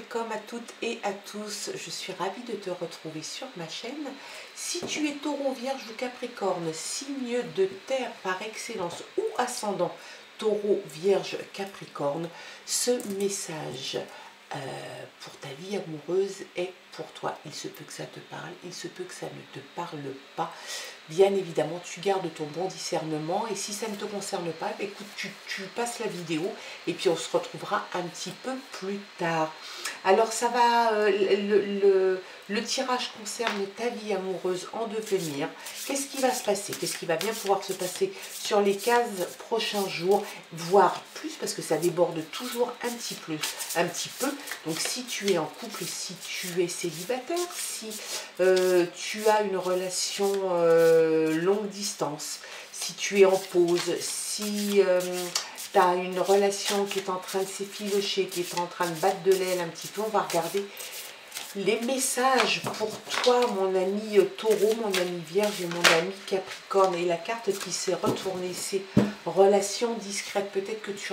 welcome à toutes et à tous. Je suis ravie de te retrouver sur ma chaîne. Si tu es taureau, vierge ou capricorne, signe de terre par excellence ou ascendant taureau, vierge, capricorne, ce message pour ta vie amoureuse est pour toi. Il se peut que ça te parle, il se peut que ça ne te parle pas. Bien évidemment, tu gardes ton bon discernement et si ça ne te concerne pas, écoute, tu passes la vidéo et puis on se retrouvera un petit peu plus tard. Alors ça va, le tirage concerne ta vie amoureuse en devenir. Qu'est-ce qui va se passer? Qu'est-ce qui va bien pouvoir se passer sur les 15 prochains jours, voire plus, parce que ça déborde toujours un petit peu. Donc si tu es en couple, si tu es célibataire, si tu as une relation longue distance, si tu es en pause, si tu as une relation qui est en train de s'effilocher, qui est en train de battre de l'aile un petit peu, on va regarder les messages pour toi, mon ami taureau, mon ami vierge et mon ami capricorne. Et la carte qui s'est retournée, c'est relation discrète. Peut-être que tu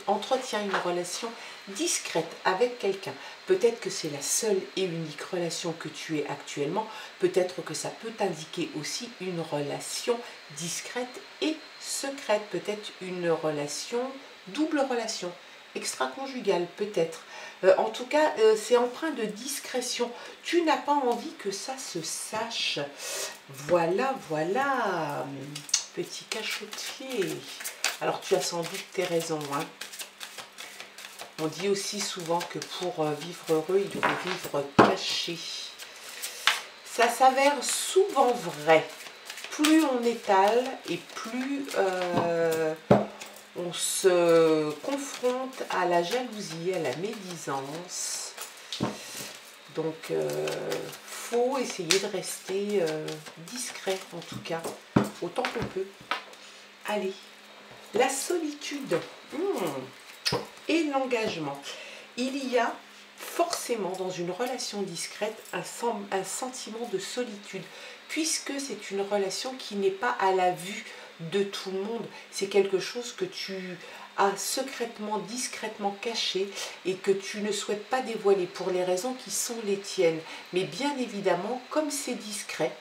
entretiens une relation discrète avec quelqu'un. Peut-être que c'est la seule et unique relation que tu es actuellement. Peut-être que ça peut t'indiquer aussi une relation discrète et secrète. Peut-être une relation, double relation, extra-conjugale peut-être. En tout cas, c'est empreint de discrétion. Tu n'as pas envie que ça se sache. Voilà, voilà. Petit cachotier. Alors, tu as sans doute tes raisons. Hein. On dit aussi souvent que pour vivre heureux, il faut vivre caché. Ça s'avère souvent vrai. Plus on étale et plus on se confronte à la jalousie, à la médisance. Donc, faut essayer de rester discret, en tout cas, autant qu'on peut. Allez, la solitude et l'engagement. Il y a forcément dans une relation discrète un sentiment de solitude, puisque c'est une relation qui n'est pas à la vue de tout le monde. C'est quelque chose que tu as secrètement, discrètement caché et que tu ne souhaites pas dévoiler pour les raisons qui sont les tiennes. Mais bien évidemment, comme c'est discret,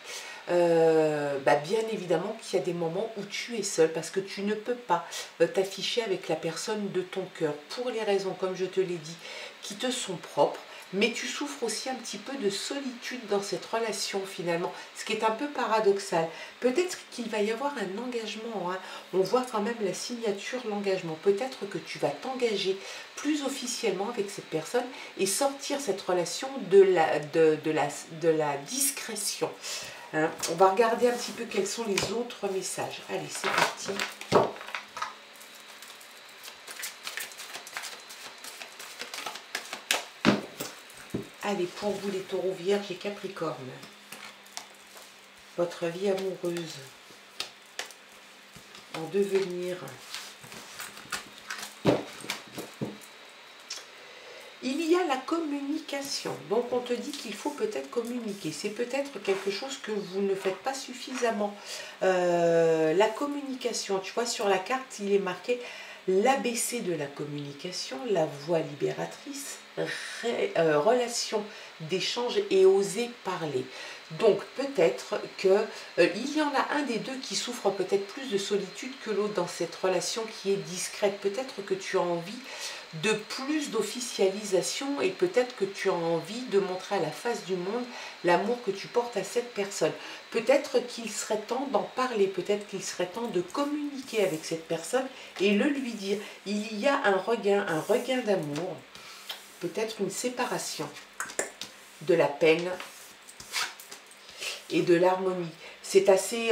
bien évidemment qu'il y a des moments où tu es seul parce que tu ne peux pas t'afficher avec la personne de ton cœur pour les raisons, comme je te l'ai dit, qui te sont propres. Mais tu souffres aussi un petit peu de solitude dans cette relation finalement, ce qui est un peu paradoxal. Peut-être qu'il va y avoir un engagement, hein. On voit quand même la signature, l'engagement. Peut-être que tu vas t'engager plus officiellement avec cette personne et sortir cette relation de la discrétion. Hein. On va regarder un petit peu quels sont les autres messages. Allez, c'est parti. Allez, pour vous les taureaux, vierges et capricornes, votre vie amoureuse en devenir. Il y a la communication. Donc, on te dit qu'il faut peut-être communiquer. C'est peut-être quelque chose que vous ne faites pas suffisamment. La communication, tu vois, sur la carte, il est marqué l'ABC de la communication, la voie libératrice, relation d'échange et oser parler. Donc peut-être qu'il y en a un des deux qui souffre peut-être plus de solitude que l'autre dans cette relation qui est discrète. Peut-être que tu as envie de plus d'officialisation et peut-être que tu as envie de montrer à la face du monde l'amour que tu portes à cette personne. Peut-être qu'il serait temps d'en parler, peut-être qu'il serait temps de communiquer avec cette personne et le lui dire. Il y a un regain d'amour, peut-être une séparation, de la peine et de l'harmonie. C'est assez,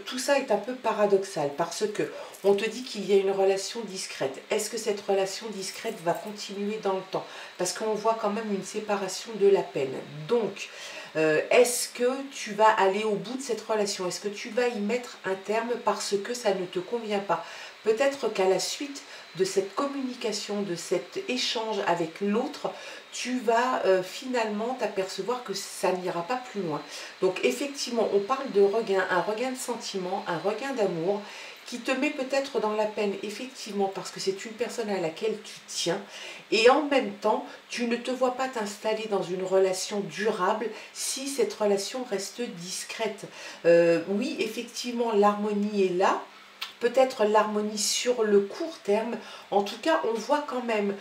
tout ça est un peu paradoxal parce que on te dit qu'il y a une relation discrète. Est-ce que cette relation discrète va continuer dans le temps? Parce qu'on voit quand même une séparation de la peine. Donc, est-ce que tu vas aller au bout de cette relation? Est-ce que tu vas y mettre un terme parce que ça ne te convient pas? Peut-être qu'à la suite de cette communication, de cet échange avec l'autre, tu vas finalement t'apercevoir que ça n'ira pas plus loin. Donc effectivement, on parle de regain, un regain de sentiment, un regain d'amour qui te met peut-être dans la peine, effectivement, parce que c'est une personne à laquelle tu tiens, et en même temps, tu ne te vois pas t'installer dans une relation durable si cette relation reste discrète. Oui, effectivement, l'harmonie est là, peut-être l'harmonie sur le court terme. En tout cas, on voit quand même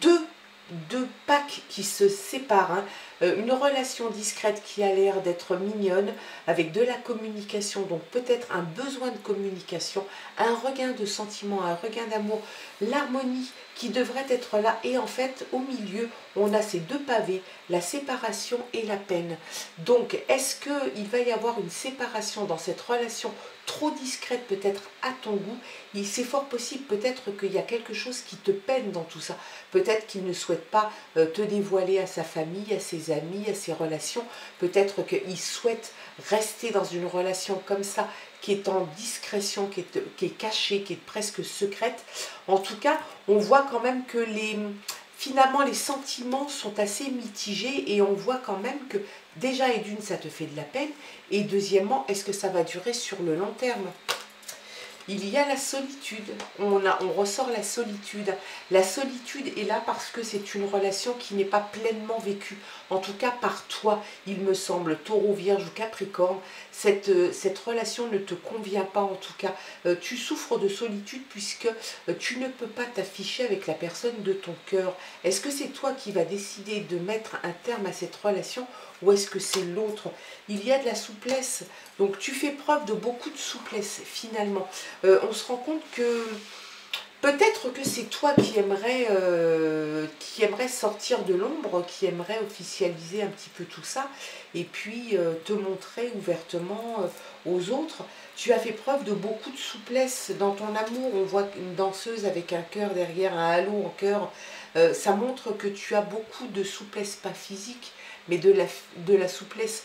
deux packs qui se séparent, hein. Une relation discrète qui a l'air d'être mignonne, avec de la communication, donc peut-être un besoin de communication, un regain de sentiment, un regain d'amour, l'harmonie qui devrait être là, et en fait au milieu on a ces deux pavés, la séparation et la peine. Donc est-ce qu'il va y avoir une séparation dans cette relation trop discrète peut-être à ton goût? C'est fort possible peut-être qu'il y a quelque chose qui te peine dans tout ça, peut-être qu'il ne souhaite pas te dévoiler à sa famille, à ses amis, à ses relations, peut-être qu'il souhaite rester dans une relation comme ça, qui est en discrétion, qui est cachée, qui est presque secrète. En tout cas, on voit quand même que finalement les sentiments sont assez mitigés, et on voit quand même que déjà et d'une ça te fait de la peine, et deuxièmement, est-ce que ça va durer sur le long terme? Il y a la solitude, on ressort la solitude. La solitude est là parce que c'est une relation qui n'est pas pleinement vécue, en tout cas par toi, il me semble, Taureau, Vierge ou Capricorne. Cette relation ne te convient pas, en tout cas. Tu souffres de solitude puisque tu ne peux pas t'afficher avec la personne de ton cœur. Est-ce que c'est toi qui vas décider de mettre un terme à cette relation, ou est-ce que c'est l'autre? Il y a de la souplesse, donc tu fais preuve de beaucoup de souplesse finalement. On se rend compte que peut-être que c'est toi qui aimerais sortir de l'ombre, qui aimerait officialiser un petit peu tout ça, et puis te montrer ouvertement aux autres. Tu as fait preuve de beaucoup de souplesse dans ton amour. On voit une danseuse avec un cœur derrière, un halo en cœur. Ça montre que tu as beaucoup de souplesse, pas physique, mais de la souplesse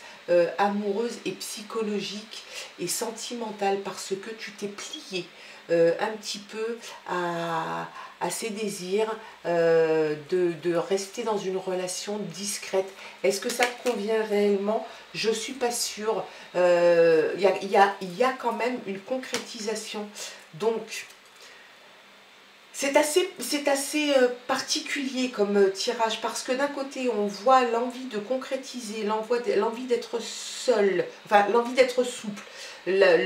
amoureuse et psychologique et sentimentale, parce que tu t'es plié un petit peu à ses désirs de rester dans une relation discrète. Est-ce que ça te convient réellement? Je ne suis pas sûre. Il y a quand même une concrétisation. Donc, c'est assez particulier comme tirage, parce que d'un côté on voit l'envie de concrétiser, l'envie d'être seul, enfin l'envie d'être souple, la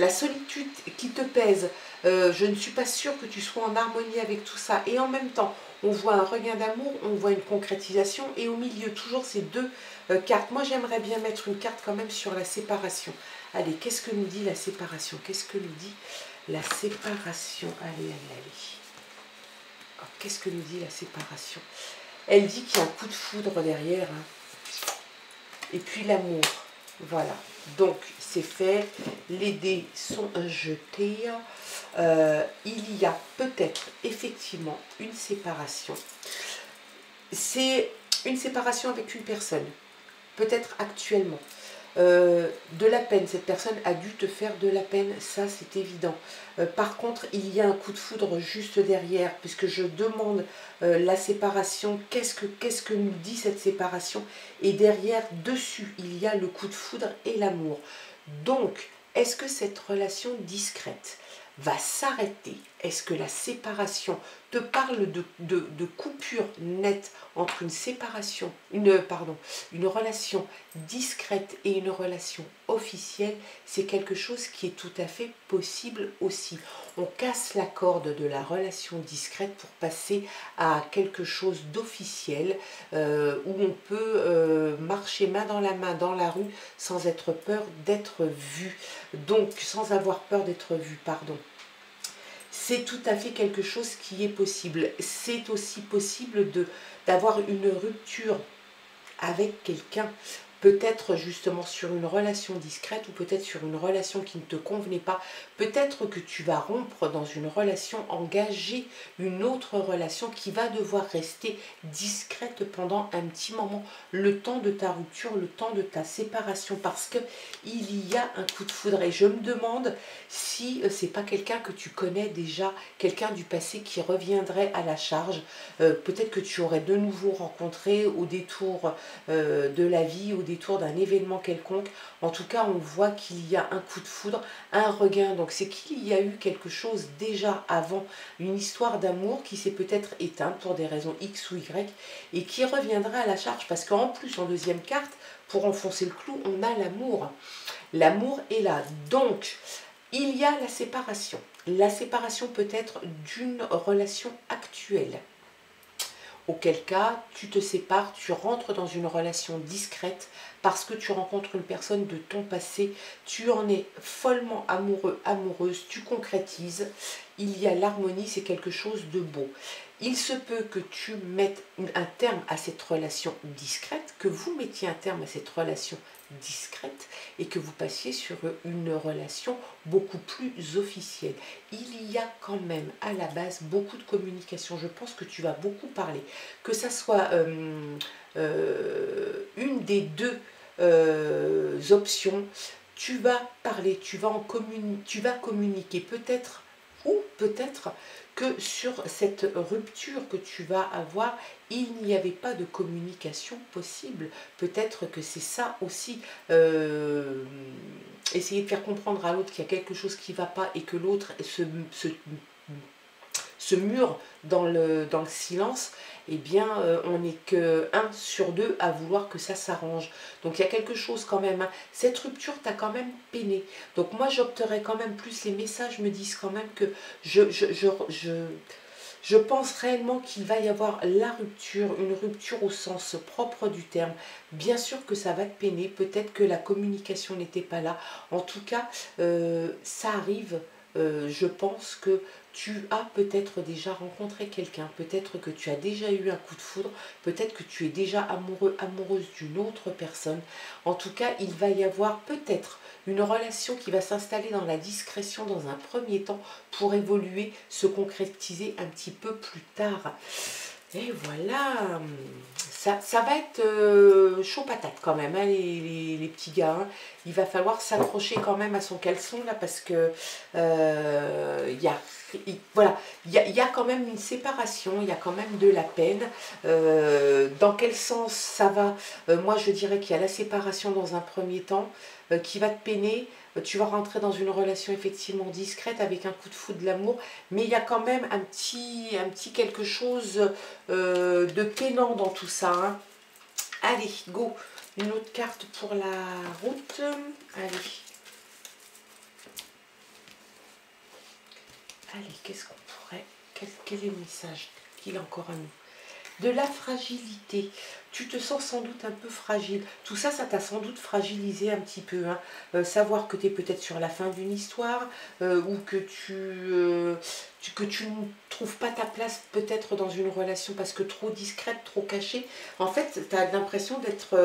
solitude qui te pèse. Je ne suis pas sûre que tu sois en harmonie avec tout ça, et en même temps on voit un regain d'amour, on voit une concrétisation, et au milieu toujours ces deux cartes. Moi j'aimerais bien mettre une carte quand même sur la séparation. Allez, qu'est-ce que nous dit la séparation? Qu'est-ce que nous dit la séparation? Allez. Qu'est-ce que nous dit la séparation? Elle dit qu'il y a un coup de foudre derrière, hein. Et puis l'amour. Voilà. Donc, c'est fait. Les dés sont jetés. Il y a peut-être effectivement une séparation. C'est une séparation avec une personne. Peut-être actuellement. De la peine, cette personne a dû te faire de la peine, ça c'est évident. Par contre, il y a un coup de foudre juste derrière, puisque je demande la séparation, qu'est-ce que nous dit cette séparation? Et derrière, dessus, il y a le coup de foudre et l'amour. Donc, est-ce que cette relation discrète va s'arrêter? Est-ce que la séparation te parle de coupure nette entre une séparation, une relation discrète et une relation officielle? C'est quelque chose qui est tout à fait possible aussi. On casse la corde de la relation discrète pour passer à quelque chose d'officiel, où on peut marcher main dans la rue sans être peur d'être vu. Donc, sans avoir peur d'être vu, pardon. C'est tout à fait quelque chose qui est possible. C'est aussi possible d'avoir une rupture avec quelqu'un, peut-être justement sur une relation discrète, ou peut-être sur une relation qui ne te convenait pas. Peut-être que tu vas rompre dans une relation, engager une autre relation qui va devoir rester discrète pendant un petit moment, le temps de ta rupture, le temps de ta séparation, parce que il y a un coup de foudre. Et je me demande si c'est pas quelqu'un que tu connais déjà, quelqu'un du passé qui reviendrait à la charge. Peut-être que tu aurais de nouveau rencontré au détour de la vie, au détour d'un événement quelconque. En tout cas, on voit qu'il y a un coup de foudre, un regain. Donc c'est qu'il y a eu quelque chose déjà avant, une histoire d'amour qui s'est peut-être éteinte pour des raisons X ou Y et qui reviendra à la charge. Parce qu'en plus, en deuxième carte, pour enfoncer le clou, on a l'amour. L'amour est là. Donc, il y a la séparation. La séparation peut être d'une relation actuelle. Auquel cas, tu te sépares, tu rentres dans une relation discrète parce que tu rencontres une personne de ton passé, tu en es follement amoureux, amoureuse, tu concrétises, il y a l'harmonie, c'est quelque chose de beau. Il se peut que tu mettes un terme à cette relation discrète, que vous mettiez un terme à cette relation discrète et que vous passiez sur une relation beaucoup plus officielle. Il y a quand même à la base beaucoup de communication. Je pense que tu vas beaucoup parler. Que ça soit une des deux options, tu vas parler, tu vas communiquer peut-être ou peut-être que sur cette rupture que tu vas avoir, il n'y avait pas de communication possible. Peut-être que c'est ça aussi, essayer de faire comprendre à l'autre qu'il y a quelque chose qui ne va pas et que l'autre se mure dans le silence, eh bien on n'est que 1 sur 2 à vouloir que ça s'arrange. Donc il y a quelque chose quand même, hein. Cette rupture t'a quand même peiné. Donc moi j'opterais quand même plus, les messages me disent quand même que je pense réellement qu'il va y avoir la rupture, une rupture au sens propre du terme. Bien sûr que ça va te peiner, peut-être que la communication n'était pas là. En tout cas, ça arrive. Je pense que tu as peut-être déjà rencontré quelqu'un, peut-être que tu as déjà eu un coup de foudre, peut-être que tu es déjà amoureux, amoureuse d'une autre personne. En tout cas, il va y avoir peut-être une relation qui va s'installer dans la discrétion dans un premier temps pour évoluer, se concrétiser un petit peu plus tard. Et voilà, ça va être chaud patate quand même, hein, les petits gars. Hein. Il va falloir s'accrocher quand même à son caleçon là parce que voilà, il y a quand même une séparation, il y a quand même de la peine. Dans quel sens ça va? Moi je dirais qu'il y a la séparation dans un premier temps qui va te peiner. Tu vas rentrer dans une relation effectivement discrète avec un coup de foudre de l'amour, mais il y a quand même un petit quelque chose de peinant dans tout ça. Hein. Allez, go. Une autre carte pour la route. Allez. Allez, qu'est-ce qu'on pourrait... Quel est le message qu'il a encore à nous? De la fragilité. Tu te sens sans doute un peu fragile. Tout ça, ça t'a sans doute fragilisé un petit peu. Hein. Savoir que tu es peut-être sur la fin d'une histoire ou que tu ne trouves pas ta place peut-être dans une relation parce que trop discrète, trop cachée. En fait, tu as l'impression d'être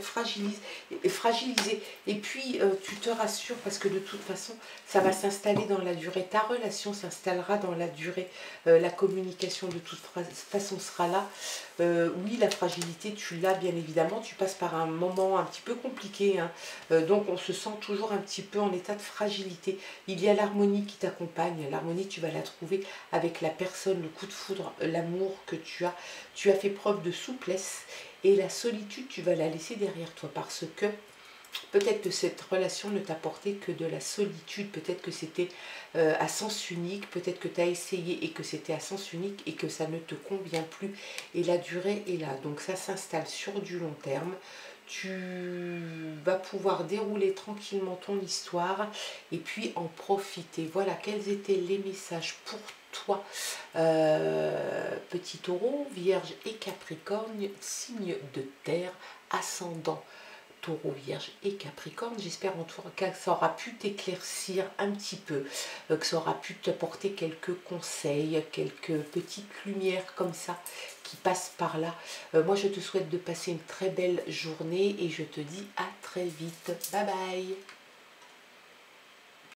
fragilisé. Et puis, tu te rassures parce que de toute façon, ça va s'installer dans la durée. Ta relation s'installera dans la durée. La communication de toute façon sera là. Oui, la fragilité, tu l'as bien évidemment. Tu passes par un moment un petit peu compliqué. Hein. Donc, on se sent toujours un petit peu en état de fragilité. Il y a l'harmonie qui t'accompagne. L'harmonie, tu vas la trouver avec la personne, le coup de foudre, l'amour que tu as. Tu as fait preuve de souplesse. Et la solitude, tu vas la laisser derrière toi parce que peut-être que cette relation ne t'apportait que de la solitude, peut-être que c'était à sens unique, peut-être que tu as essayé et que c'était à sens unique et que ça ne te convient plus. Et la durée est là, donc ça s'installe sur du long terme. Tu vas pouvoir dérouler tranquillement ton histoire et puis en profiter. Voilà, quels étaient les messages pour toi, petit taureau, vierge et capricorne, signe de terre, ascendant Taureau, Vierge et Capricorne. J'espère en tout cas que ça aura pu t'éclaircir un petit peu, que ça aura pu t'apporter quelques conseils, quelques petites lumières comme ça qui passent par là. Moi, je te souhaite de passer une très belle journée et je te dis à très vite. Bye bye.